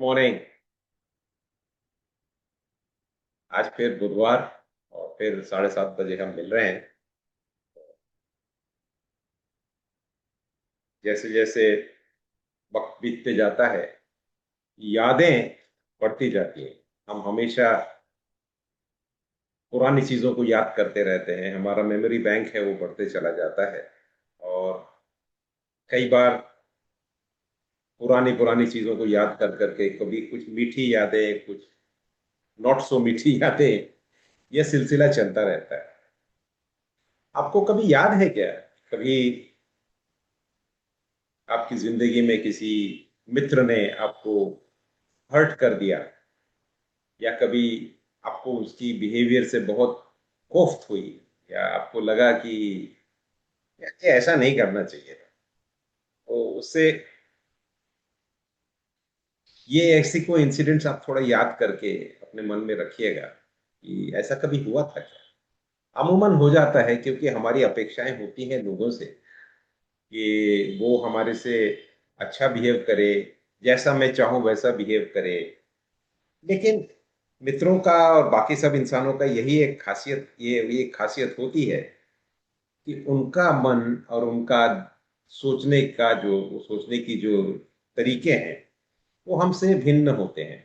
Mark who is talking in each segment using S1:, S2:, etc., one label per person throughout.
S1: Morning. आज फिर बुधवार और फिर 7:30 बजे हम मिल रहे हैं। जैसे जैसे वक्त बीतते जाता है, यादें बढ़ती जाती हैं। हम हमेशा पुरानी चीजों को याद करते रहते हैं, हमारा मेमोरी बैंक है वो बढ़ते चला जाता है। और कई बार पुरानी पुरानी चीजों को याद कर करके कभी कुछ मीठी यादें, कुछ नॉट सो मीठी यादें, यह सिलसिला चलता रहता है। आपको कभी याद है क्या, कभी आपकी जिंदगी में किसी मित्र ने आपको हर्ट कर दिया, या कभी आपको उसकी बिहेवियर से बहुत कोफ्त हुई, या आपको लगा कि यार ये ऐसा नहीं करना चाहिए था, तो उससे ये ऐसी कोई इंसिडेंट्स आप थोड़ा याद करके अपने मन में रखिएगा कि ऐसा कभी हुआ था क्या। अमूमन हो जाता है क्योंकि हमारी अपेक्षाएं होती हैं लोगों से कि वो हमारे से अच्छा बिहेव करे, जैसा मैं चाहूं वैसा बिहेव करे। लेकिन मित्रों का और बाकी सब इंसानों का यही एक खासियत, ये एक खासियत होती है कि उनका मन और उनका सोचने का जो वो सोचने की जो तरीके हैं वो हमसे भिन्न होते हैं।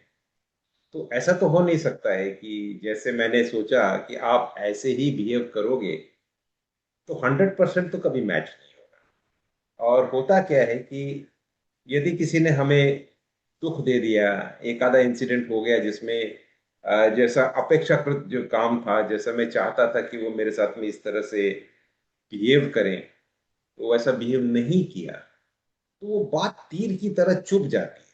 S1: तो ऐसा तो हो नहीं सकता है कि जैसे मैंने सोचा कि आप ऐसे ही बिहेव करोगे, तो 100% तो कभी मैच नहीं होगा। और होता क्या है कि यदि किसी ने हमें दुख दे दिया, एक आधा इंसिडेंट हो गया जिसमें जैसा अपेक्षाकृत जो काम था, जैसा मैं चाहता था कि वो मेरे साथ में इस तरह से बिहेव करें, तो वैसा बिहेव नहीं किया, तो वो बात तीर की तरह चुभ जाती है।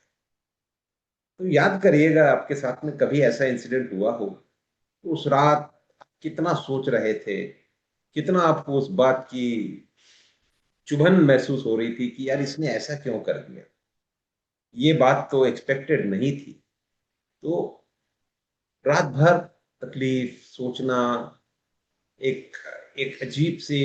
S1: तो याद करिएगा आपके साथ में कभी ऐसा इंसिडेंट हुआ हो, तो उस रात कितना सोच रहे थे, कितना आपको उस बात की चुभन महसूस हो रही थी कि यार इसने ऐसा क्यों कर दिया, ये बात तो एक्सपेक्टेड नहीं थी। तो रात भर तकलीफ सोचना, एक एक अजीब सी,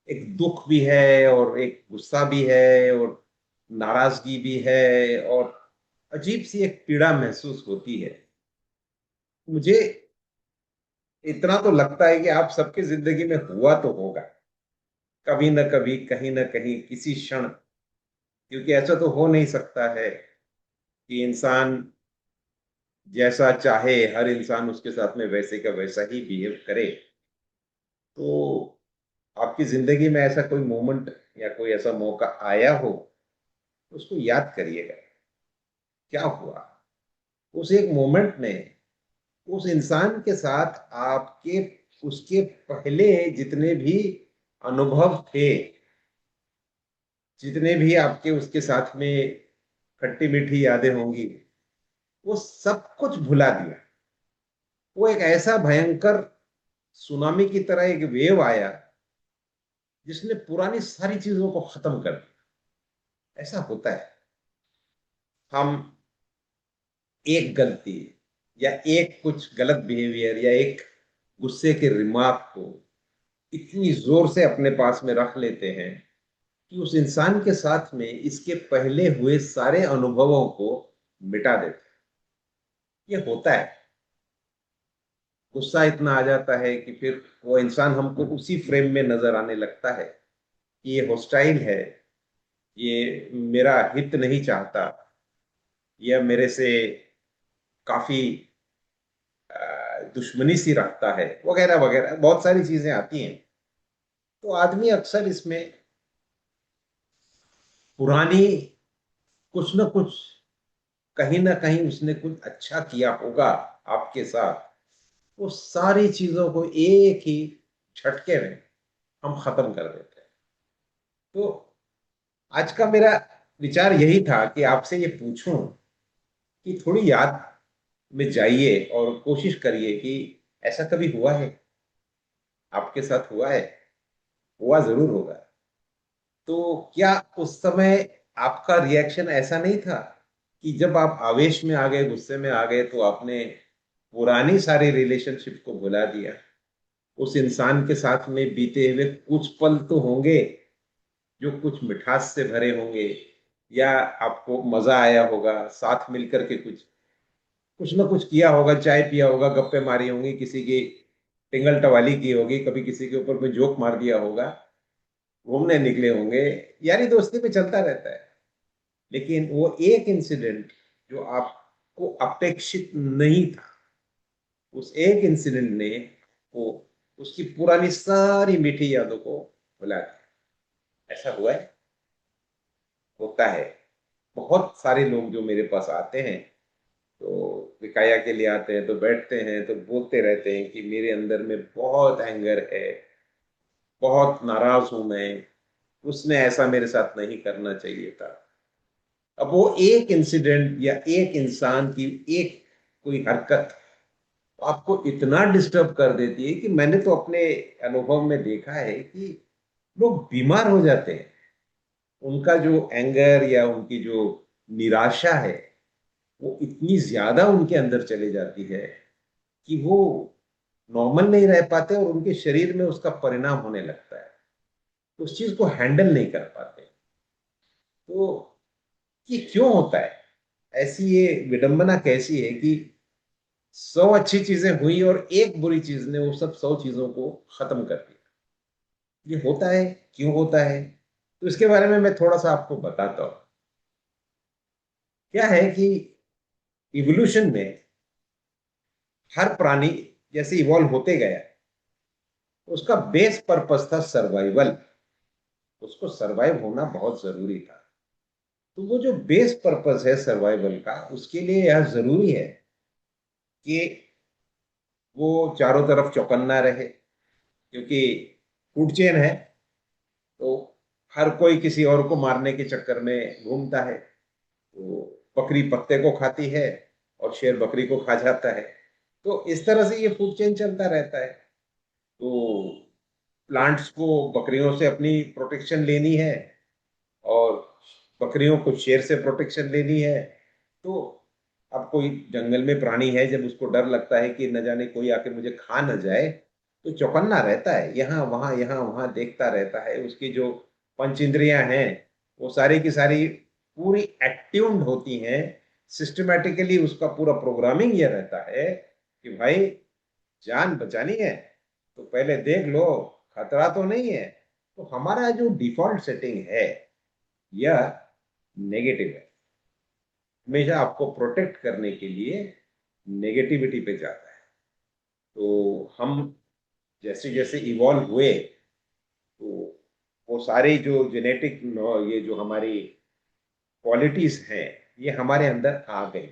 S1: एक दुख भी है और एक गुस्सा भी है और नाराजगी भी है और अजीब सी एक पीड़ा महसूस होती है। मुझे इतना तो लगता है कि आप सबकी जिंदगी में हुआ तो होगा, कभी न कभी, कहीं ना कहीं, किसी क्षण। क्योंकि ऐसा तो हो नहीं सकता है कि इंसान जैसा चाहे हर इंसान उसके साथ में वैसे का वैसा ही बिहेव करे। तो आपकी जिंदगी में ऐसा कोई मोमेंट या कोई ऐसा मौका आया हो, तो उसको याद करिएगा क्या हुआ उस एक मोमेंट ने उस इंसान के साथ। आपके उसके पहले जितने भी अनुभव थे, जितने भी आपके उसके साथ में खट्टी मीठी यादें होंगी, वो सब कुछ भुला दिया। वो एक ऐसा भयंकर सुनामी की तरह एक वेव आया जिसने पुरानी सारी चीजों को खत्म कर दिया। ऐसा होता है, हम एक गलती या एक कुछ गलत बिहेवियर या एक गुस्से के रिमार्क को इतनी जोर से अपने पास में रख लेते हैं कि उस इंसान के साथ में इसके पहले हुए सारे अनुभवों को मिटा देते हैं। ये होता है, गुस्सा इतना आ जाता है कि फिर वो इंसान हमको उसी फ्रेम में नजर आने लगता है कि ये हॉस्टाइल है, ये मेरा हित नहीं चाहता, यह मेरे से काफी दुश्मनी सी रखता है, वगैरह वगैरह बहुत सारी चीजें आती हैं। तो आदमी अक्सर इसमें पुरानी कुछ न कुछ, कहीं ना कहीं उसने कुछ अच्छा किया होगा आपके साथ, वो सारी चीजों को एक ही झटके में हम खत्म कर देते हैं। तो आज का मेरा विचार यही था कि आपसे ये पूछूं कि थोड़ी याद में जाइए और कोशिश करिए कि ऐसा कभी हुआ है, आपके साथ हुआ है, हुआ जरूर होगा। तो क्या उस समय आपका रिएक्शन ऐसा नहीं था कि जब आप आवेश में आ गए, गुस्से में आ गए, तो आपने पुरानी सारी रिलेशनशिप को भुला दिया? उस इंसान के साथ में बीते हुए कुछ पल तो होंगे जो कुछ मिठास से भरे होंगे, या आपको मजा आया होगा, साथ मिलकर के कुछ कुछ ना कुछ किया होगा, चाय पिया होगा, गप्पे मारी होंगी, किसी की टिंगल टवाली की होगी, कभी किसी के ऊपर कोई जोक मार दिया होगा, घूमने निकले होंगे, यारी दोस्ती में चलता रहता है। लेकिन वो एक इंसिडेंट जो आपको अपेक्षित नहीं था, उस एक इंसिडेंट ने वो उसकी पुरानी सारी मीठी यादों को भुला दिया। ऐसा हुआ है, होता है। बहुत सारे लोग जो मेरे पास आते हैं, तो विकाया के लिए आते हैं, तो बैठते हैं तो बोलते रहते हैं कि मेरे अंदर में बहुत एंगर है, बहुत नाराज हूं मैं, उसने ऐसा मेरे साथ नहीं करना चाहिए था। अब वो एक इंसिडेंट या एक इंसान की एक कोई हरकत आपको इतना डिस्टर्ब कर देती है कि मैंने तो अपने अनुभव में देखा है कि लोग बीमार हो जाते हैं। उनका जो एंगर या उनकी जो निराशा है, वो इतनी ज्यादा उनके अंदर चली जाती है कि वो नॉर्मल नहीं रह पाते और उनके शरीर में उसका परिणाम होने लगता है। तो उस चीज को हैंडल नहीं कर पाते। तो ये क्यों होता है? ऐसी ये विडंबना कैसी है कि 100 अच्छी चीजें हुई और एक बुरी चीज ने वो सब 100 चीजों को खत्म कर दिया। ये होता है, क्यों होता है? तो इसके बारे में मैं थोड़ा सा आपको बताता हूँ। क्या है कि इवोल्यूशन में हर प्राणी जैसे इवॉल्व होते गया, उसका बेस पर्पस था सर्वाइवल। उसको सर्वाइव होना बहुत जरूरी था। तो वो जो बेस पर्पस है सर्वाइवल का, उसके लिए यह जरूरी है कि वो चारों तरफ चौकन्ना रहे, क्योंकि फूड चेन है। तो हर कोई किसी और को मारने के चक्कर में घूमता है। तो बकरी पत्ते को खाती है और शेर बकरी को खा जाता है। तो इस तरह से ये फूड चेन चलता रहता है। तो प्लांट्स को बकरियों से अपनी प्रोटेक्शन लेनी है, और बकरियों को शेर से प्रोटेक्शन लेनी है। तो अब कोई जंगल में प्राणी है, जब उसको डर लगता है कि न जाने कोई आके मुझे खा न जाए, तो चौकन्ना रहता है, यहाँ वहां देखता रहता है। उसकी जो पंच इंद्रियां हैं, वो सारी की सारी पूरी एक्ट्यून्ड होती हैं। सिस्टमेटिकली उसका पूरा प्रोग्रामिंग ये रहता है कि भाई, जान बचानी है तो पहले देख लो, खतरा तो नहीं है। तो हमारा जो डिफॉल्ट सेटिंग है, यह नेगेटिव है। हमेशा आपको प्रोटेक्ट करने के लिए नेगेटिविटी पे जाता है। तो हम जैसे जैसे इवॉल्व हुए, तो वो सारी जो जेनेटिक, ये जो हमारी क्वालिटीज हैं, ये हमारे अंदर आ गई।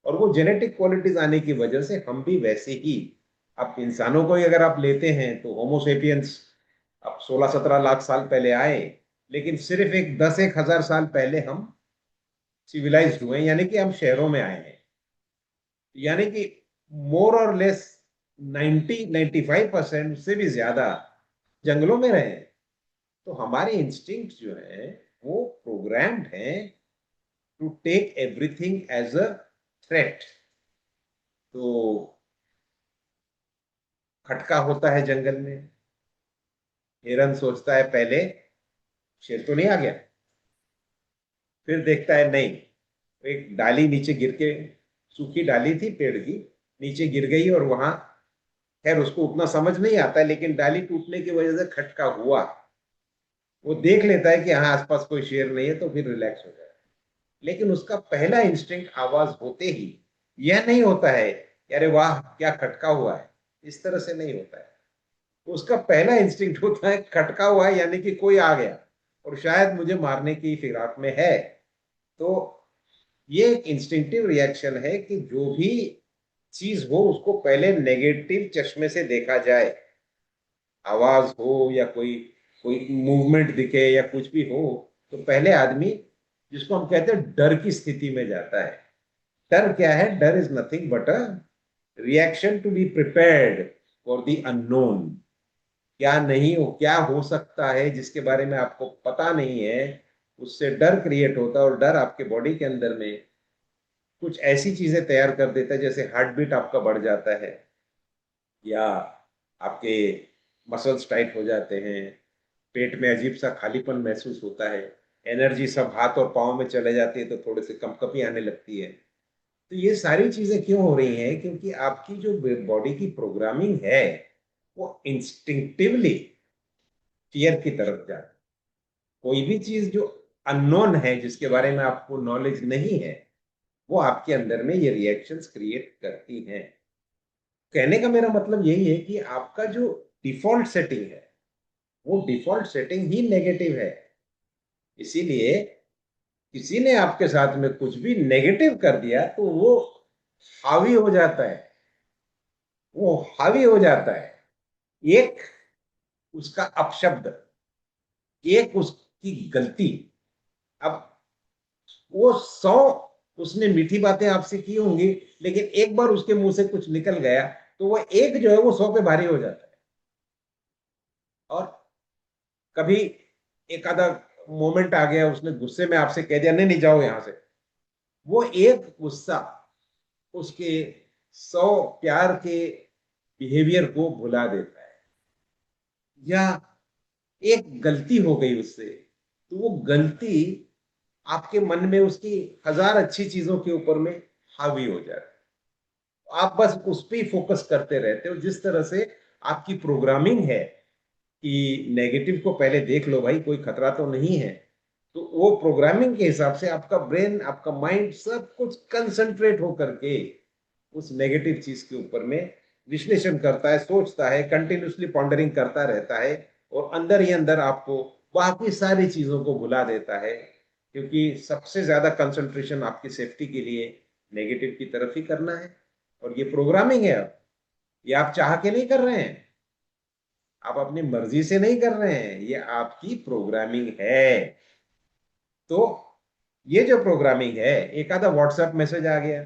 S1: और वो जेनेटिक क्वालिटीज आने की वजह से हम भी वैसे ही, अब इंसानों को ही अगर आप लेते हैं तो होमोसेपियंस अब 16-17 लाख साल पहले आए, लेकिन सिर्फ एक 10-1 हजार साल पहले हम सिविलाइज्ड हुए, यानी कि हम शहरों में आए हैं। यानी कि मोर और लेस 90-95% से भी ज्यादा जंगलों में रहे हैं। तो हमारे इंस्टिंक्ट जो है, वो प्रोग्राम्ड हैं to take everything as a threat. तो खटका होता है जंगल में, हिरन सोचता है पहले शेर तो नहीं आ गया, फिर देखता है नहीं, एक डाली नीचे गिर के, सूखी डाली थी पेड़ की, नीचे गिर गई और वहां, खैर उसको उतना समझ नहीं आता है, लेकिन डाली टूटने की वजह से खटका हुआ। वो देख लेता है कि हाँ आसपास कोई शेर नहीं है, तो फिर रिलैक्स हो जाता है। लेकिन उसका पहला इंस्टिंक्ट आवाज होते ही यह नहीं होता है कि अरे वाह क्या खटका हुआ है। इस तरह से नहीं होता है। उसका पहला इंस्टिंक्ट होता है खटका हुआ है, यानी कि कोई आ गया और शायद मुझे मारने की फिराक में है। तो ये एक इंस्टिंक्टिव रिएक्शन है कि जो भी चीज हो, उसको पहले नेगेटिव चश्मे से देखा जाए। आवाज हो या कोई कोई मूवमेंट दिखे या कुछ भी हो, तो पहले आदमी, जिसको हम कहते हैं डर की स्थिति में जाता है। डर क्या है? डर is nothing but a reaction to be prepared for the unknown. क्या नहीं हो, क्या हो सकता है जिसके बारे में आपको पता नहीं है, उससे डर क्रिएट होता है। और डर आपके बॉडी के अंदर में कुछ ऐसी चीजें तैयार कर देता है, जैसे हार्ट बीट आपका बढ़ जाता है, या आपके मसल्स टाइट हो जाते हैं, पेट में अजीब सा खालीपन महसूस होता है। एनर्जी सब हाथ और पाँव में चले जाती है, तो थोड़े से कंपकपी आने लगती है। तो ये सारी चीजें क्यों हो रही हैं? क्योंकि आपकी जो बॉडी की प्रोग्रामिंग है वो इंस्टिंक्टिवली फियर की तरफ जा रही है। कोई भी चीज जो अननोन है, जिसके बारे में आपको नॉलेज नहीं है, वो आपके अंदर में ये रिएक्शंस क्रिएट करती हैं। कहने का मेरा मतलब यही है कि आपका जो डिफॉल्ट सेटिंग है, वो डिफॉल्ट सेटिंग ही नेगेटिव है। इसीलिए किसी ने आपके साथ में कुछ भी नेगेटिव कर दिया तो वो हावी हो जाता है, वो हावी हो जाता है। एक उसका अपशब्द, एक उसकी गलती, अब वो 100 उसने मीठी बातें आपसे की होंगी, लेकिन एक बार उसके मुंह से कुछ निकल गया तो वो एक जो है वो 100 पे भारी हो जाता है। और कभी एक आधा मोमेंट आ गया, उसने गुस्से में आपसे कह दिया नहीं नहीं जाओ यहां से, वो एक गुस्सा उसके 100 प्यार के बिहेवियर को भुला देता है। या एक गलती हो गई उससे, तो वो गलती आपके मन में उसकी 1000 अच्छी चीजों के ऊपर में हावी हो जाती है। आप बस उस पर ही फोकस करते रहते हो। जिस तरह से आपकी प्रोग्रामिंग है कि नेगेटिव को पहले देख लो भाई, कोई खतरा तो नहीं है, तो वो प्रोग्रामिंग के हिसाब से आपका ब्रेन, आपका माइंड सब कुछ कंसंट्रेट होकर के उस नेगेटिव चीज के ऊपर में विश्लेषण करता है, सोचता है, कंटिन्यूसली पॉन्डरिंग करता रहता है, और अंदर ही अंदर आपको बाकी सारी चीजों को भुला देता है। क्योंकि सबसे ज्यादा कंसंट्रेशन आपकी सेफ्टी के लिए नेगेटिव की तरफ ही करना है। और ये प्रोग्रामिंग है। अब ये आप चाह के नहीं कर रहे हैं, आप अपनी मर्जी से नहीं कर रहे हैं, ये आपकी प्रोग्रामिंग है। तो ये जो प्रोग्रामिंग है, एक आधा व्हाट्सएप मैसेज आ गया,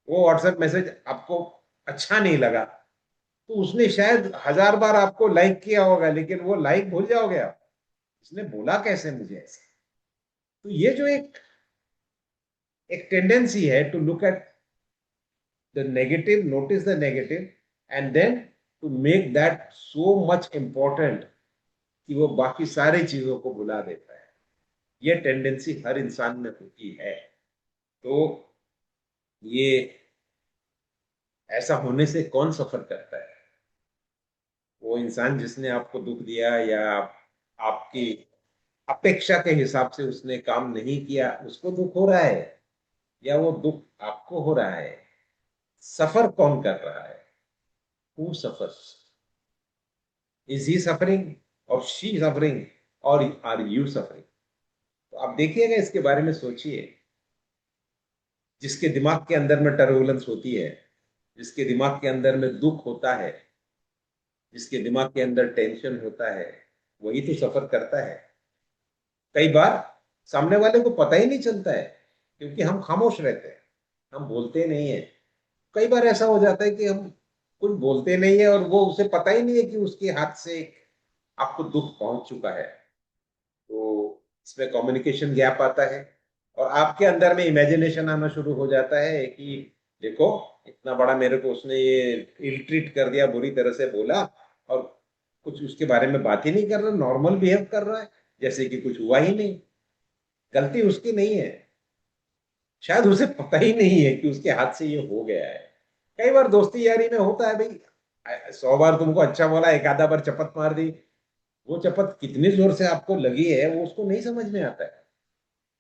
S1: वो व्हाट्सएप मैसेज आपको अच्छा नहीं लगा, तो उसने शायद 1000 बार आपको लाइक किया होगा, लेकिन वो लाइक भूल जाओगे आप, उसने बोला कैसे मुझे ऐसे। तो ये जो एक एक टेंडेंसी है to look at the negative, notice the negative, and then to make that so much important कि वो बाकी सारी चीजों को भुला देता है। ये टेंडेंसी हर इंसान में होती है। तो ये ऐसा होने से कौन सफर करता है? वो इंसान जिसने आपको दुख दिया, या आपकी अपेक्षा के हिसाब से उसने काम नहीं किया, उसको दुख हो रहा है, या वो दुख आपको हो रहा है? सफर कौन कर रहा है? Who suffers? Is he suffering और शी सफरिंग, और आर यू सफरिंग? तो आप देखिएगा, इसके बारे में सोचिए। जिसके दिमाग के अंदर में टर्बुलेंस होती है, जिसके दिमाग के अंदर में दुख होता है, जिसके दिमाग के अंदर टेंशन होता है, वही तो सफर करता है। कई बार सामने वाले को पता ही नहीं चलता है, क्योंकि हम खामोश रहते हैं, हम बोलते नहीं है। कई बार ऐसा हो जाता है कि हम कुछ बोलते नहीं है, और वो उसे पता ही नहीं है कि उसके हाथ से आपको दुख पहुंच चुका है। तो इसमें कम्युनिकेशन गैप आता है, और आपके अंदर में इमेजिनेशन आना शुरू हो जाता है कि देखो, इतना बड़ा मेरे को उसने ये इल ट्रीट कर दिया, बुरी तरह से बोला, और कुछ उसके बारे में बात ही नहीं कर रहा, नॉर्मल बिहेव कर रहा है जैसे कि कुछ हुआ ही नहीं। गलती उसकी नहीं है, शायद उसे पता ही नहीं है कि उसके हाथ से ये हो गया है। कई बार दोस्ती यारी में होता है भाई, 100 बार तुमको अच्छा बोला, एक आधा बार चपत मार दी, वो चपत कितनी जोर से आपको लगी है वो उसको नहीं समझ में आता है।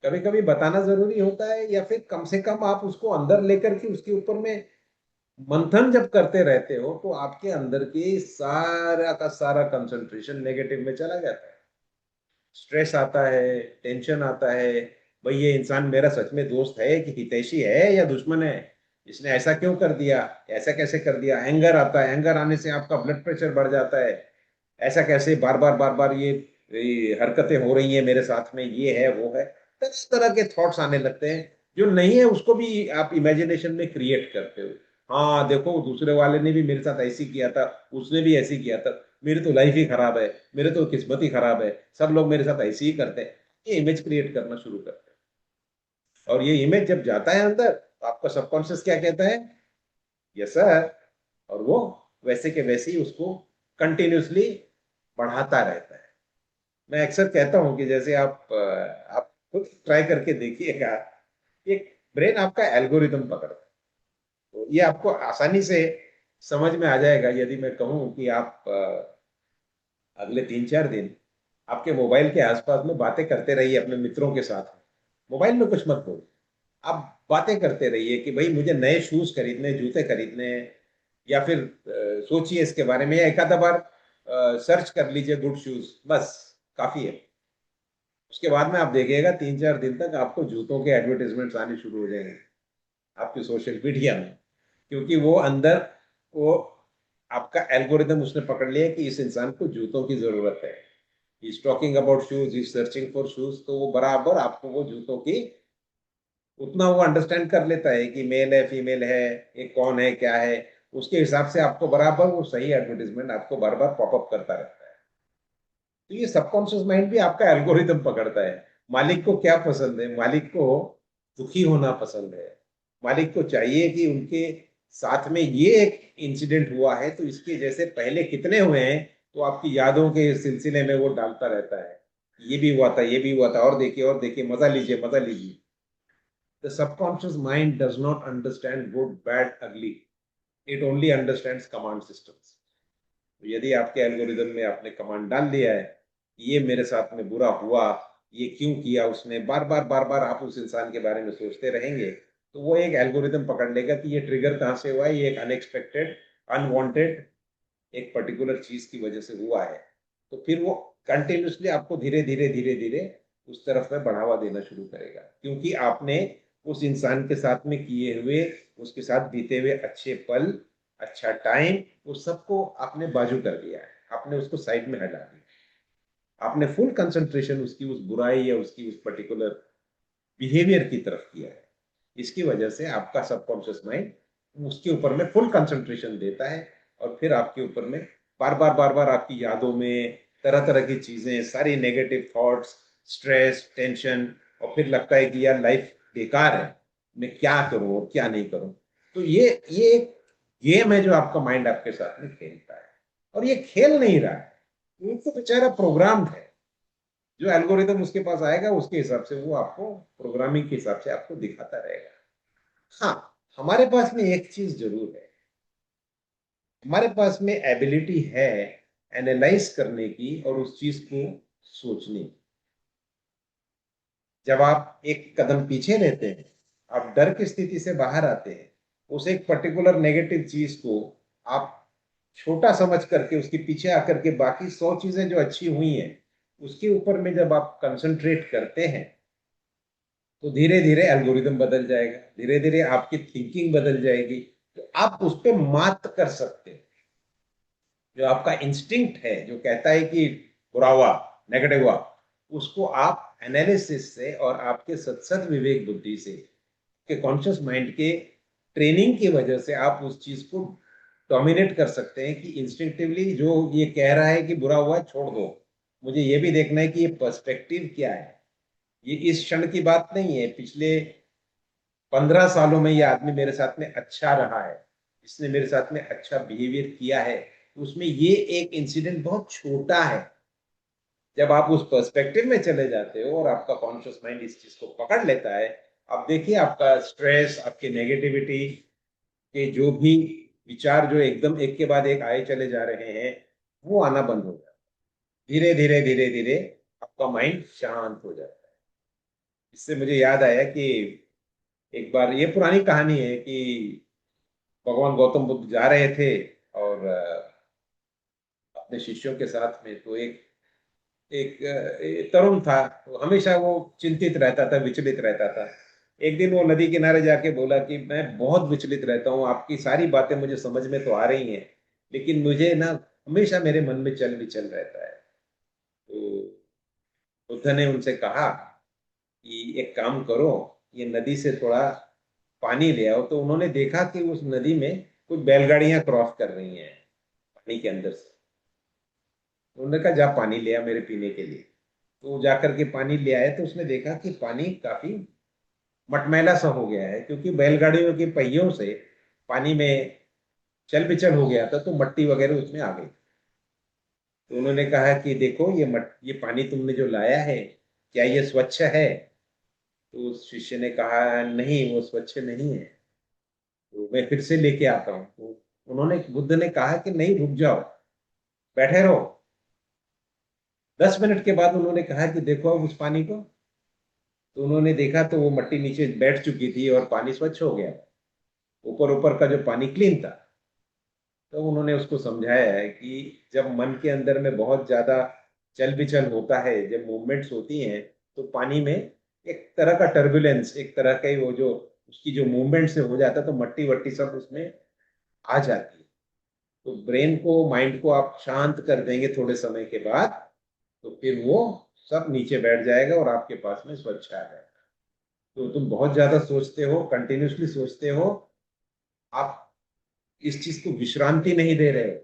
S1: कभी कभी बताना जरूरी होता है, या फिर कम से कम आप उसको अंदर लेकर के उसके ऊपर में मंथन जब करते रहते हो, तो आपके अंदर की सारा का सारा कंसंट्रेशन नेगेटिव में चला जाता है। स्ट्रेस आता है, टेंशन आता है, भाई ये इंसान मेरा सच में दोस्त है कि हितैषी है या दुश्मन है, इसने ऐसा क्यों कर दिया, ऐसा कैसे कर दिया। एंगर आता है, एंगर आने से आपका ब्लड प्रेशर बढ़ जाता है। ऐसा कैसे बार बार बार बार ये हरकतें हो रही हैं मेरे साथ में, ये है वो है, तरह तरह के थॉट्स आने लगते हैं। जो नहीं है उसको भी आप इमेजिनेशन में क्रिएट करते हो। हाँ देखो, दूसरे वाले ने भी मेरे साथ ऐसी किया था, उसने भी ऐसी किया था, मेरी तो लाइफ ही खराब है, मेरे तो किस्मत ही खराब है, सब लोग मेरे साथ ऐसे ही करते हैं। ये इमेज क्रिएट करना शुरू करते हैं, और ये इमेज जब जाता है अंदर, तो आपका सबकॉन्शियस क्या कहता है? Yes sir. और वो वैसे के वैसे ही उसको कंटिन्यूसली बढ़ाता रहता है। मैं अक्सर कहता हूं कि जैसे आप खुद ट्राई करके देखिएगा, ये ब्रेन आपका एल्गोरिदम पकड़ता है। तो ये आपको आसानी से समझ में आ जाएगा यदि मैं कहूं कि आप अगले 3-4 दिन आपके मोबाइल के आसपास में बातें करते रहिए अपने मित्रों के साथ। मोबाइल में कुछ मत बोलो, आप बातें करते रहिए कि भाई मुझे नए शूज खरीदने, जूते खरीदने हैं, या फिर सोचिए इसके बारे में, या एक आधा बार सर्च कर लीजिए गुड शूज, बस काफी है। उसके बाद में आप देखिएगा 3-4 दिन तक आपको जूतों के एडवर्टीजमेंट्स आने शुरू हो जाएंगे आपकी सोशल मीडिया में, क्योंकि वो अंदर वो आपका एल्गोरिदम उसने पकड़ लिया कि इस इंसान को जूतों की जरूरत है, is talking about shoes, is searching for shoes, तो वो बराबर आपको वो जूतों की उतना वो अंडरस्टैंड कर लेता है कि मेल है फीमेल है, ये कौन है क्या है, उसके हिसाब से आपको बराबर वो सही एडवर्टीजमेंट आपको बार बार पॉपअप करता रहता है। तो ये सबकॉन्शियस माइंड भी आपका एल्गोरिदम पकड़ता है। मालिक को क्या पसंद है, मालिक को दुखी होना पसंद है, मालिक को चाहिए कि उनके साथ में ये एक इंसिडेंट हुआ है तो इसके जैसे पहले कितने हुए हैं, तो आपकी यादों के सिलसिले में वो डालता रहता है, ये भी हुआ था, ये भी हुआ था, और देखिए, मजा लीजिए, मजा लीजिए। The subconscious mind does not understand good, bad, ugly. It only understands command systems. तो यदि आपके एल्गोरिदम में आपने कमांड डाल दिया है, ये मेरे साथ में बुरा हुआ, ये क्यों किया उसने, बार बार आप उस इंसान के बारे में सोचते रहेंगे, तो वो एक एल्गोरिदम पकड़ लेगा कि ये ट्रिगर कहाँ से हुआ है, ये एक अनएक्सपेक्टेड, अनवांटेड एक पर्टिकुलर चीज की वजह से हुआ है। तो फिर वो कंटिन्यूसली आपको धीरे धीरे धीरे धीरे उस तरफ में बढ़ावा देना शुरू करेगा, क्योंकि आपने उस इंसान के साथ में किए हुए, उसके साथ बीते हुए अच्छे पल, अच्छा टाइम, उस सबको आपने बाजू कर दिया है, आपने उसको साइड में हटा दिया, आपने फुल कंसंट्रेशन उसकी उस बुराई या उसकी उस पर्टिकुलर बिहेवियर की तरफ किया है। इसकी वजह से आपका सबकॉन्शियस माइंड उसके ऊपर में फुल कंसंट्रेशन देता है, और फिर आपके ऊपर में बार बार आपकी यादों में तरह तरह की चीजें, सारी नेगेटिव थॉट्स, स्ट्रेस, टेंशन, और फिर लगता है कि यार लाइफ बेकार है, मैं क्या करूं और क्या नहीं करूं। तो ये एक गेम है जो आपका माइंड आपके साथ में खेलता है, और ये खेल नहीं रहा है, ये तो बेचारा प्रोग्राम है। जो एल्गोरिदम उसके पास आएगा उसके हिसाब से वो आपको प्रोग्रामिंग के हिसाब से आपको दिखाता रहेगा। हाँ, हमारे पास में एक चीज जरूर है, हमारे पास में एबिलिटी है एनालाइज करने की और उस चीज को सोचने की। जब आप एक कदम पीछे लेते हैं, आप डर की स्थिति से बाहर आते हैं, उस एक पर्टिकुलर नेगेटिव चीज को आप छोटा समझ करके उसके पीछे आकर के बाकी 100 चीजें जो अच्छी हुई हैं उसके ऊपर में जब आप कंसंट्रेट करते हैं, तो धीरे धीरे एल्गोरिदम बदल जाएगा, धीरे धीरे आपकी थिंकिंग बदल जाएगी, तो आप उस पर मात कर सकते हैं। जो आपका इंस्टिंक्ट है जो कहता है कि बुरा हुआ, नेगेटिव हुआ, उसको आप एनालिसिस से और आपके सत्सद विवेक बुद्धि से, के कॉन्शियस माइंड के ट्रेनिंग की वजह से आप उस चीज को डोमिनेट कर सकते हैं कि इंस्टिंक्टिवली जो ये कह रहा है कि बुरा हुआ छोड़ दो, मुझे ये भी देखना है कि ये पर्सपेक्टिव क्या है, ये इस क्षण की बात नहीं है, पिछले 15 सालों में ये आदमी मेरे साथ में अच्छा रहा है, इसने मेरे साथ में अच्छा बिहेवियर किया है, उसमें ये एक इंसिडेंट बहुत छोटा है। जब आप उस पर्सपेक्टिव में चले जाते हो और आपका कॉन्शियस माइंड इस चीज को पकड़ लेता है, आप देखिए आपका स्ट्रेस, आपकी नेगेटिविटी के जो भी विचार जो एकदम एक के बाद एक आए चले जा रहे हैं, वो आना बंद हो जाता है। धीरे धीरे धीरे धीरे आपका माइंड शांत हो जाता है। इससे मुझे याद आया कि एक बार, ये पुरानी कहानी है कि भगवान गौतम बुद्ध जा रहे थे और अपने शिष्यों के साथ में, तो एक एक तरुण था, तो हमेशा वो चिंतित रहता था, विचलित रहता था। एक दिन वो नदी किनारे जाके बोला कि मैं बहुत विचलित रहता हूँ, आपकी सारी बातें मुझे समझ में तो आ रही हैं, लेकिन मुझे ना हमेशा मेरे मन में चल विचल रहता है। तो बुद्ध ने उनसे कहा कि एक काम करो, ये नदी से थोड़ा पानी ले आओ। तो उन्होंने देखा कि उस नदी में कुछ बैलगाड़ियां क्रॉस कर रही हैं पानी के अंदर से। तो उन्होंने कहा जा पानी ले आ मेरे पीने के लिए। तो वो जाकर के पानी ले आए, तो उसने देखा कि पानी काफी मटमैला सा हो गया है, क्योंकि बैलगाड़ियों के पहियों से पानी में चल बिचल हो गया था, तो मट्टी वगैरह उसमें आ गई। तो उन्होंने कहा कि देखो ये पानी तुमने जो लाया है, क्या ये स्वच्छ है? तो उस शिष्य ने कहा नहीं, वो स्वच्छ नहीं है। तो मैं फिर से लेके आता हूँ। तो उन्होंने, बुद्ध ने कहा कि नहीं, रुक जाओ, बैठे रहो। 10 मिनट के बाद उन्होंने कहा कि देखो अब उस पानी को। तो उन्होंने देखा तो वो मट्टी नीचे बैठ चुकी थी और पानी स्वच्छ हो गया। ऊपर ऊपर का जो पानी क्लीन था। तो उन्होंने उसको समझाया है कि जब मन के अंदर में बहुत ज्यादा चल बिचल होता है, जब मूवमेंट्स होती हैं, तो पानी में एक तरह का टर्बुलेंस, एक तरह का ही वो जो उसकी जो मूवमेंट से हो जाता है, तो मट्टी वट्टी सब उसमें आ जाती है। तो ब्रेन को, माइंड को आप शांत कर देंगे थोड़े समय के बाद, तो फिर वो सब नीचे बैठ जाएगा और आपके पास में स्वच्छ आ जाएगा। तो तुम बहुत ज्यादा सोचते हो, कंटिन्यूसली सोचते हो, आप इस चीज को विश्रांति नहीं दे रहे हो,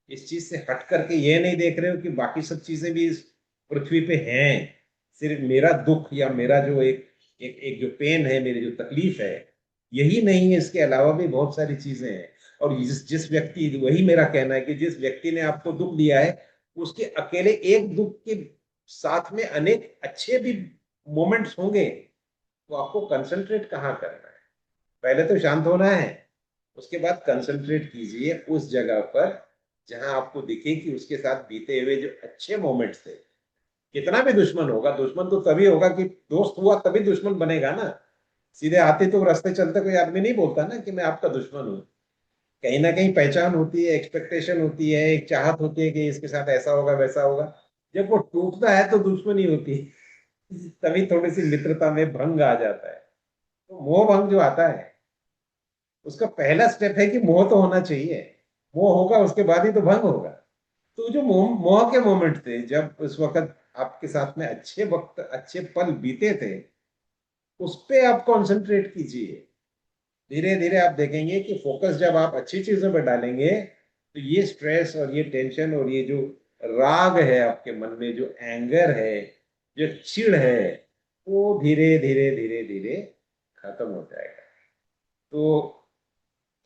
S1: इस चीज से हट करके ये नहीं देख रहे हो कि बाकी सब चीजें भी इस पृथ्वी पे हैं। सिर्फ मेरा दुख या मेरा जो एक जो पेन है, मेरी जो तकलीफ है, यही नहीं है, इसके अलावा भी बहुत सारी चीजें हैं। और जिस जिस व्यक्ति, वही मेरा कहना है कि जिस व्यक्ति ने आपको दुख दिया है, उसके अकेले एक दुख के साथ में अनेक अच्छे भी मोमेंट्स होंगे। तो आपको कंसंट्रेट कहाँ करना है? पहले तो शांत होना है, उसके बाद कंसंट्रेट कीजिए उस जगह पर जहां आपको दिखे कि उसके साथ बीते हुए जो अच्छे मोमेंट्स थे। कितना भी दुश्मन होगा, दुश्मन तो तभी होगा कि दोस्त हुआ तभी दुश्मन बनेगा ना। सीधे आते तो रास्ते चलते कोई आदमी नहीं बोलता ना कि मैं आपका दुश्मन हूँ। कहीं ना कहीं पहचान होती है, एक्सपेक्टेशन होती है, एक चाहत होती है कि इसके साथ ऐसा होगा वैसा होगा। जब वो टूटता है तो दुश्मनी होती है। तभी थोड़ी सी मित्रता में भंग आ जाता है। तो मोह भंग जो आता है, उसका पहला स्टेप है कि मोह तो होना चाहिए। मोह होगा उसके बाद ही तो भंग होगा। तो जो मोह मोह के मोमेंट थे, जब उस वक्त आपके साथ में अच्छे वक्त, अच्छे पल बीते थे, उस पे आप कंसंट्रेट कीजिए। धीरे धीरे आप देखेंगे कि फोकस जब आप अच्छी चीजों पर डालेंगे, तो ये स्ट्रेस और ये टेंशन और ये जो राग है आपके मन में, जो एंगर है, जो चिढ़ है, वो धीरे धीरे धीरे धीरे खत्म हो जाएगा। तो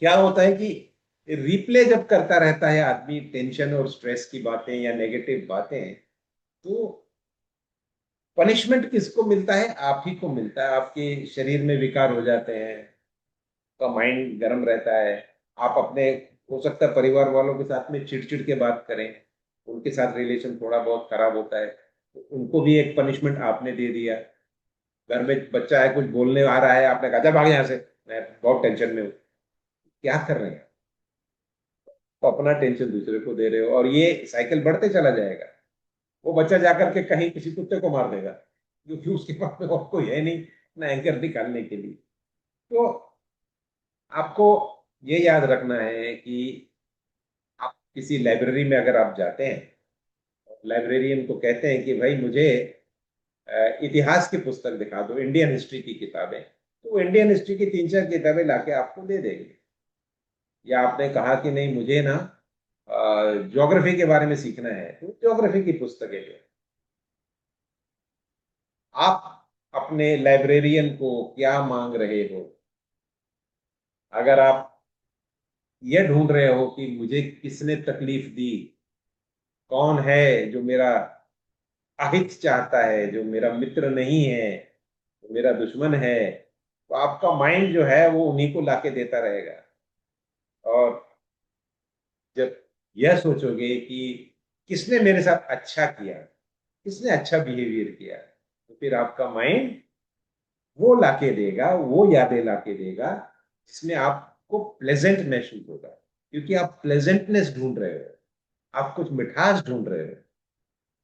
S1: क्या होता है कि रिप्ले जब करता रहता है आदमी टेंशन और स्ट्रेस की बातें या नेगेटिव बातें, तो पनिशमेंट किसको मिलता है? आप ही को मिलता है। आपके शरीर में विकार हो जाते हैं, का माइंड गर्म रहता है। आप अपने, हो सकता है परिवार वालों के साथ में चिड़चिड़ के बात करें, उनके साथ रिलेशन थोड़ा बहुत खराब होता है, तो उनको भी एक पनिशमेंट आपने दे दिया। घर में बच्चा है, कुछ बोलने आ रहा है, आपने कहा जा भाग यहाँ से, मैं बहुत टेंशन में हूँ। क्या कर रहे हैं? तो अपना टेंशन दूसरे को दे रहे हो, और ये साइकिल बढ़ते चला जाएगा। वो बच्चा जाकर के कहीं किसी कुत्ते को मार देगा, क्योंकि उसके पास में और कोई है नहीं ना एंकर निकालने के लिए। तो आपको ये याद रखना है कि आप किसी लाइब्रेरी में अगर आप जाते हैं, लाइब्रेरियन को कहते हैं कि भाई मुझे इतिहास की पुस्तक दिखा दो, इंडियन हिस्ट्री की किताबें, तो वो इंडियन हिस्ट्री की 3-4 किताबें लाके आपको दे देंगे। या आपने कहा कि नहीं मुझे ना ज्योग्राफी के बारे में सीखना है, तो ज्योग्राफी की पुस्तकें जो आप अपने लाइब्रेरियन को क्या मांग रहे हो? अगर आप ये ढूंढ रहे हो कि मुझे किसने तकलीफ दी, कौन है जो मेरा अहित चाहता है, जो मेरा मित्र नहीं है, जो मेरा दुश्मन है, तो आपका माइंड जो है वो उन्हीं को लाके देता रहेगा। और जब यह सोचोगे कि किसने मेरे साथ अच्छा किया, किसने अच्छा बिहेवियर किया, तो फिर आपका माइंड वो लाके देगा, वो यादें लाके देगा जिसमें आपको प्लेजेंट महसूस होगा। क्योंकि आप प्लेजेंटनेस ढूंढ रहे हो, आप कुछ मिठास ढूंढ रहे हो।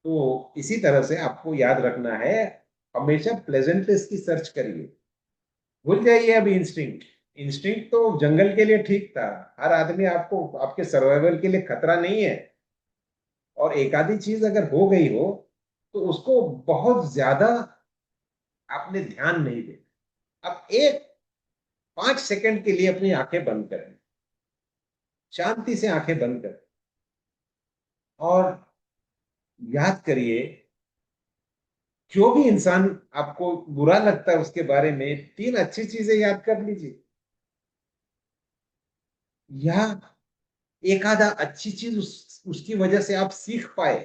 S1: तो इसी तरह से आपको याद रखना है, हमेशा प्लेजेंटनेस की सर्च करिए। भूल जाइए अभी इंस्टिंक्ट। इंस्टिंक्ट तो जंगल के लिए ठीक था। हर आदमी आपको, आपके सर्वाइवल के लिए खतरा नहीं है। और एक आधी चीज अगर हो गई हो, तो उसको बहुत ज्यादा आपने ध्यान नहीं देना। अब एक 5 सेकंड के लिए अपनी आंखें बंद करें, शांति से आंखें बंद करें, और याद करिए, जो भी इंसान आपको बुरा लगता है उसके बारे में 3 अच्छी चीजें याद कर लीजिए। या एक आधा अच्छी चीज उसकी वजह से आप सीख पाए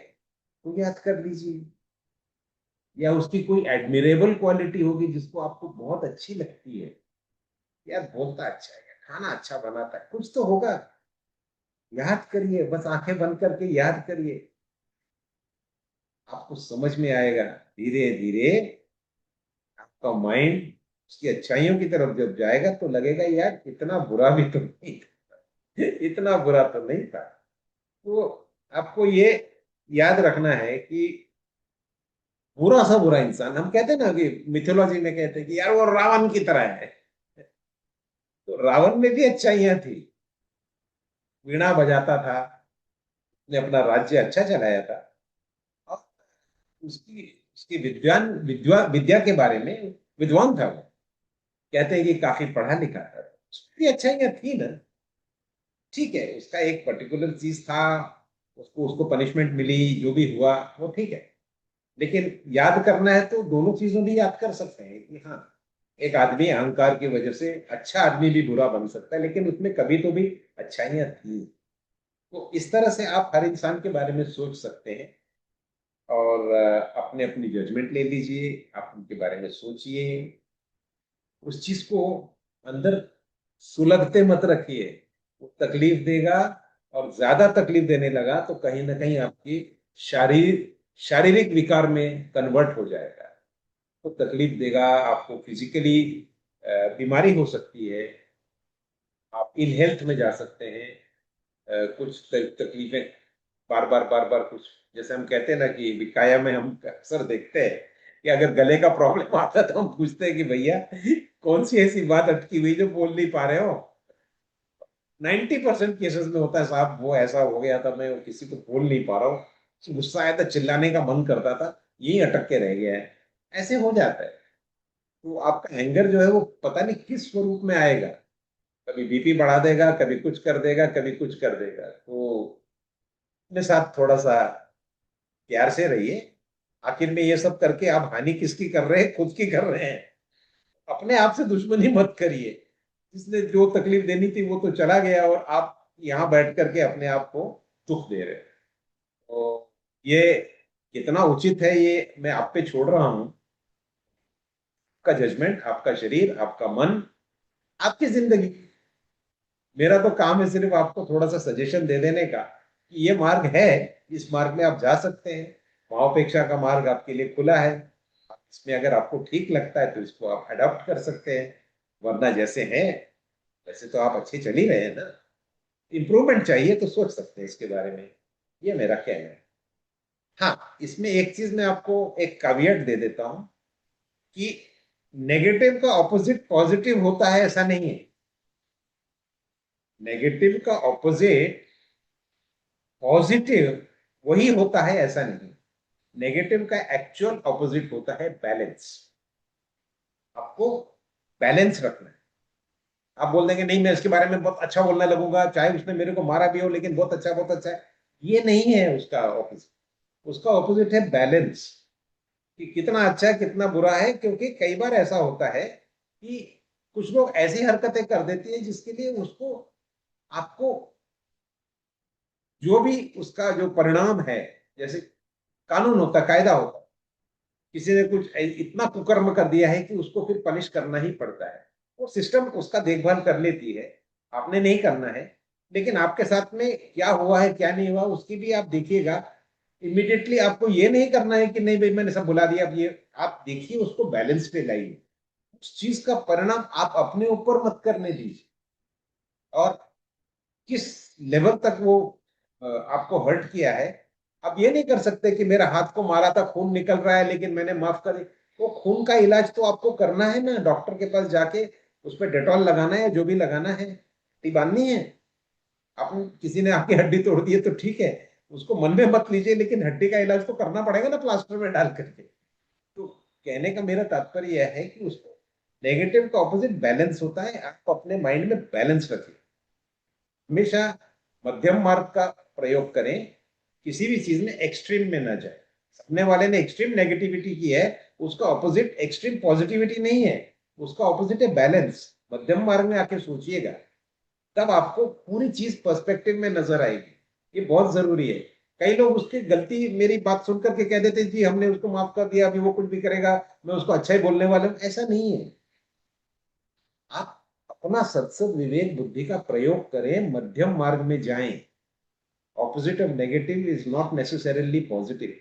S1: तो याद कर लीजिए, या उसकी कोई एडमिरेबल क्वालिटी होगी जिसको आपको बहुत अच्छी लगती है, यार बोलता अच्छा है, खाना अच्छा बनाता है, कुछ तो होगा, याद करिए, बस आंखें बंद करके याद करिए, आपको समझ में आएगा। धीरे धीरे आपका माइंड उसकी अच्छाइयों की तरफ जब जाएगा तो लगेगा यार इतना बुरा भी तो नहीं था, इतना बुरा तो नहीं था। तो आपको ये याद रखना है कि बुरा सा बुरा इंसान, हम कहते हैं ना कि मिथोलॉजी में कहते हैं कि यार वो रावण की तरह है, तो रावण में भी अच्छाइयां थी, वीणा बजाता था, ने अपना राज्य अच्छा चलाया था, और उसकी उसकी विद्या के बारे में विद्वान था वो, कहते हैं कि काफी पढ़ा लिखा था, उसकी अच्छाइयां थी ना। ठीक है, उसका एक पर्टिकुलर चीज था, उसको उसको पनिशमेंट मिली, जो भी हुआ वो ठीक है, लेकिन याद करना है तो दोनों चीजों भी याद कर सकते हैं कि हाँ, एक आदमी अहंकार की वजह से अच्छा आदमी भी बुरा बन सकता है, लेकिन उसमें कभी तो भी अच्छाइयां थी। तो इस तरह से आप हर इंसान के बारे में सोच सकते हैं, और अपने अपनी जजमेंट ले लीजिए, आप उनके बारे में सोचिए, उस चीज को अंदर सुलगते मत रखिए, वो तकलीफ देगा, और ज्यादा तकलीफ देने लगा तो कहीं ना कहीं आपकी शारीरिक विकार में कन्वर्ट हो जाएगा, तो तकलीफ देगा आपको, फिजिकली बीमारी हो सकती है, आप इल हेल्थ में जा सकते हैं, कुछ तकलीफें बार बार कुछ, जैसे हम कहते हैं ना कि विकाया में हम अक्सर देखते हैं कि अगर गले का प्रॉब्लम आता है तो हम पूछते हैं कि भैया कौन सी ऐसी बात अटकी हुई जो बोल नहीं पा रहे हो। 90% केसेस में होता है साहब, वो ऐसा हो गया था, मैं किसी को बोल नहीं पा रहा हूँ, गुस्सा आया था, चिल्लाने का मन करता था, यही अटक के रह गया है, ऐसे हो जाता है। तो आपका एंगर जो है वो पता नहीं किस स्वरूप में आएगा, कभी बीपी बढ़ा देगा, कभी कुछ कर देगा, कभी कुछ कर देगा। तो अपने साथ थोड़ा सा प्यार से रहिए, आखिर में ये सब करके आप हानि किसकी कर रहे हैं, खुद की कर रहे हैं। अपने आप से दुश्मनी मत करिए, जिसने जो तकलीफ देनी थी वो तो चला गया, और आप यहाँ बैठ करके अपने आप को दुख दे रहे हैं। तो ये कितना उचित है ये मैं आप पे छोड़ रहा हूँ, आपका जजमेंट, आपका शरीर, आपका मन, आपकी जिंदगी। मेरा तो काम है सिर्फ आपको थोड़ा सा सजेशन दे देने का कि ये मार्ग है, इस मार्ग में आप जा सकते हैं, भावपेक्षा का मार्ग आपके लिए खुला है, इसमें अगर आपको ठीक लगता है तो इसको आप अडॉप्ट कर सकते हैं, वरना जैसे है वैसे तो आप अच्छे चल ही रहे हैं ना। इम्प्रूवमेंट चाहिए तो सोच सकते हैं इसके बारे में, ये मेरा कहना है। हाँ, इसमें एक चीज मैं आपको एक कैवियट दे देता हूं कि नेगेटिव का ऑपोजिट पॉजिटिव होता है ऐसा नहीं है, नेगेटिव का ऑपोजिट पॉजिटिव वही होता है ऐसा नहीं, नेगेटिव का एक्चुअल ऑपोजिट होता है बैलेंस। आपको बैलेंस रखना है। आप बोल देंगे नहीं मैं इसके बारे में बहुत अच्छा बोलने लगूंगा, चाहे उसने मेरे को मारा भी हो लेकिन बहुत अच्छा है, ये नहीं है उसका ऑपोजिट। उसका ऑपोजिट है बैलेंस, कि कितना अच्छा है कितना बुरा है, क्योंकि कई बार ऐसा होता है कि कुछ लोग ऐसी हरकतें कर देती है जिसके लिए उसको आपको जो भी उसका जो परिणाम है, जैसे कानून होता, कायदा होता, किसी ने कुछ इतना कुकर्म कर दिया है कि उसको फिर पनिश करना ही पड़ता है, वो सिस्टम उसका देखभाल कर लेती है, आपने नहीं करना है, लेकिन आपके साथ में क्या हुआ है क्या नहीं हुआ उसकी भी आप देखिएगा। इमीडिएटली आपको ये नहीं करना है कि नहीं भाई मैंने सब बुला दिया, अब ये आप देखिए, उसको बैलेंस पे लाइए, उस चीज का परिणाम आप अपने ऊपर मत करने दीजिए, और किस लेवल तक वो आपको हर्ट किया है। आप ये नहीं कर सकते कि मेरा हाथ को मारा था, खून निकल रहा है लेकिन मैंने माफ कर दी। वो खून का इलाज तो आपको करना है ना, डॉक्टर के पास जाके उस पर डेटॉल लगाना है, जो भी लगाना है, पट्टी बांधनी है। आप किसी ने आपकी हड्डी तोड़ दी है तो ठीक है, उसको मन में मत लीजिए, लेकिन हड्डी का इलाज तो करना पड़ेगा ना प्लास्टर में डाल करके। तो कहने का मेरा तात्पर्य यह है कि उसको नेगेटिव का ऑपोजिट बैलेंस होता है, आपको अपने माइंड में बैलेंस रखिए, हमेशा मध्यम मार्ग का प्रयोग करें, किसी भी चीज में एक्सट्रीम में ना जाए। सामने वाले ने एक्सट्रीम नेगेटिविटी की है, उसका ऑपोजिट एक्सट्रीम पॉजिटिविटी नहीं है, उसका ऑपोजिट है बैलेंस। मध्यम मार्ग में आके सोचिएगा, तब आपको पूरी चीज पर्सपेक्टिव में नजर आएगी। ये बहुत जरूरी है। कई लोग उसकी गलती मेरी बात सुन करके कह देते जी हमने उसको माफ कर दिया, अभी वो कुछ भी करेगा, मैं उसको अच्छा ही बोलने वाला हूं। ऐसा नहीं है। आप अपना सत्सद विवेक बुद्धि का प्रयोग करें, मध्यम मार्ग में जाएं। Opposite of negative is not necessarily positive.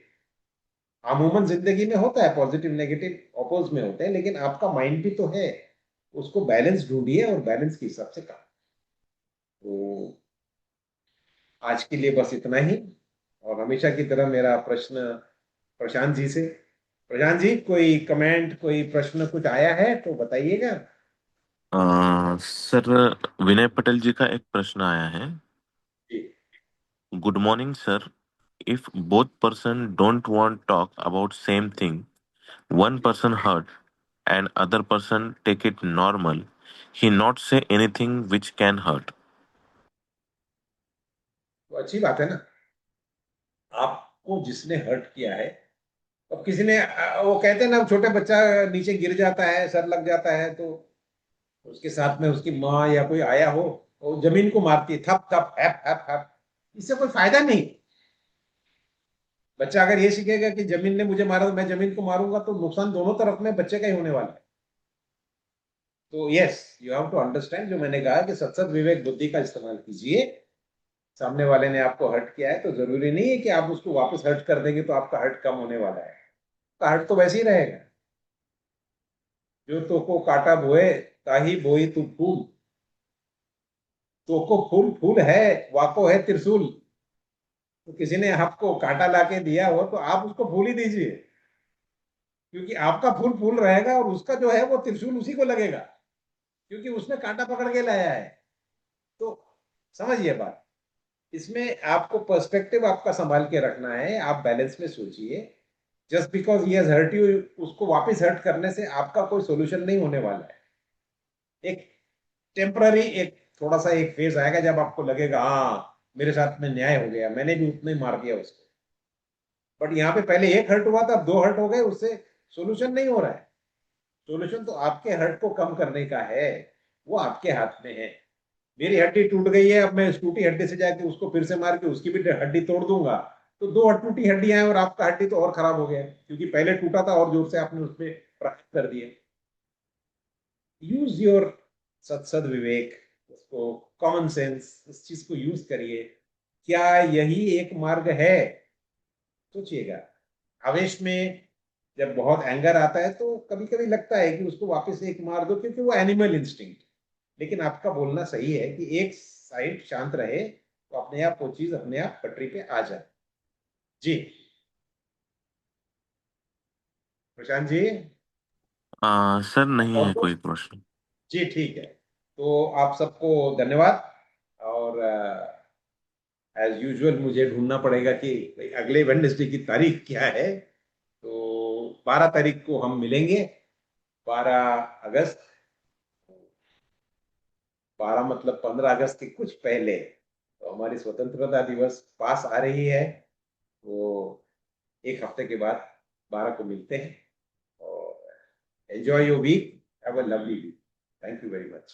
S1: अमूमन जिंदगी में होता है पॉजिटिव नेगेटिव अपोज में होते हैं, लेकिन आपका माइंड भी तो है। उसको बैलेंस ढूंढिए और बैलेंस के हिसाब से काम। तो आज के लिए बस इतना ही। और हमेशा की तरह मेरा प्रश्न प्रशांत जी से। प्रशांत जी, कोई कमेंट, कोई प्रश्न कुछ आया है तो बताइएगा।
S2: सर, विनय पटेल जी का एक प्रश्न आया है।
S1: जी।
S2: Good morning sir. If both person don't want talk about same thing, one
S1: जी।
S2: person hurt and other person take it normal, he not say anything which can hurt.
S1: तो अच्छी बात है ना। आपको जिसने हर्ट किया है, अब किसी ने वो कहते हैं ना, छोटे बच्चा नीचे गिर जाता है, सर लग जाता है, तो उसके साथ में उसकी माँ या कोई आया हो, वो जमीन को मारती है, थप थप हैप हैप हैप। इससे कोई फायदा नहीं। बच्चा अगर ये सीखेगा कि जमीन ने मुझे मारा तो मैं जमीन को मारूंगा, तो नुकसान दोनों तरफ में बच्चे का ही होने वाला है। तो yes, you have to understand, जो मैंने कहा कि सत्सद विवेक बुद्धि का इस्तेमाल कीजिए। सामने वाले ने आपको हर्ट किया है तो जरूरी नहीं है कि आप उसको वापस हर्ट कर देंगे तो आपका हर्ट कम होने वाला है। आपका हर्ट तो वैसे ही रहेगा। जो तो को काटा बोए, ताही बोई तू फूल। तो को फूल फूल है, वाको है त्रिशूल। तो किसी ने आपको कांटा लाके दिया हो तो आप उसको फूल ही दीजिए, क्योंकि आपका फूल फूल रहेगा और उसका जो है वो त्रिशूल उसी को लगेगा, क्योंकि उसने कांटा पकड़ के लाया है। तो समझिए बात। इसमें आपको पर्सपेक्टिव आपका संभाल के रखना है, आप बैलेंस में सोचिए। Just because he has hurt you, उसको वापस हर्ट करने से आपका कोई सोल्यूशन नहीं होने वाला है। एक टेम्पररी, एक थोड़ा सा एक फेज आएगा जब आपको लगेगा हाँ मेरे साथ में न्याय हो गया, मैंने भी उतना ही मार दिया उसको। बट यहाँ पे पहले एक हर्ट हुआ था, अब दो हर्ट हो गए, उससे सोल्यूशन नहीं हो रहा है। सोल्यूशन तो आपके हर्ट को कम करने का है, वो आपके हाथ में है। मेरी हड्डी टूट गई है, अब मैं इस टूटी हड्डी से जाके उसको फिर से मार के उसकी भी हड्डी तोड़ दूंगा, तो दो टूटी हड्डियां हैं और आपका हड्डी तो और खराब हो गया है, क्योंकि पहले टूटा था और जोर से आपने उसमें प्रहार कर दिए। यूज योर सद विवेक, उसको कॉमन सेंस, इस चीज को यूज करिए। क्या यही एक मार्ग है? सोचिएगा। आवेश में जब बहुत एंगर आता है तो कभी कभी लगता है कि उसको वापस एक मार दो, क्योंकि वो एनिमल इंस्टिंक्ट। लेकिन आपका बोलना सही है कि एक साइड शांत रहे तो अपने आप वो चीज अपने आप पटरी पे आ जाए। जी। प्रशांत जी।
S2: सर, नहीं
S1: और
S2: है कोई
S1: कुछ?
S2: प्रश्न।
S1: जी ठीक है। तो आप सबको धन्यवाद। और एज यूजुअल मुझे ढूंढना पड़ेगा कि भाई अगले वेडनेसडे की तारीख क्या है। तो 12 तारीख को हम मिलेंगे। 12 अगस्त। 12 मतलब 15 अगस्त के कुछ पहले, तो हमारी स्वतंत्रता दिवस पास आ रही है। तो एक हफ्ते के बाद 12 को मिलते हैं। और enjoy your week, have a lovely week. Thank you very much.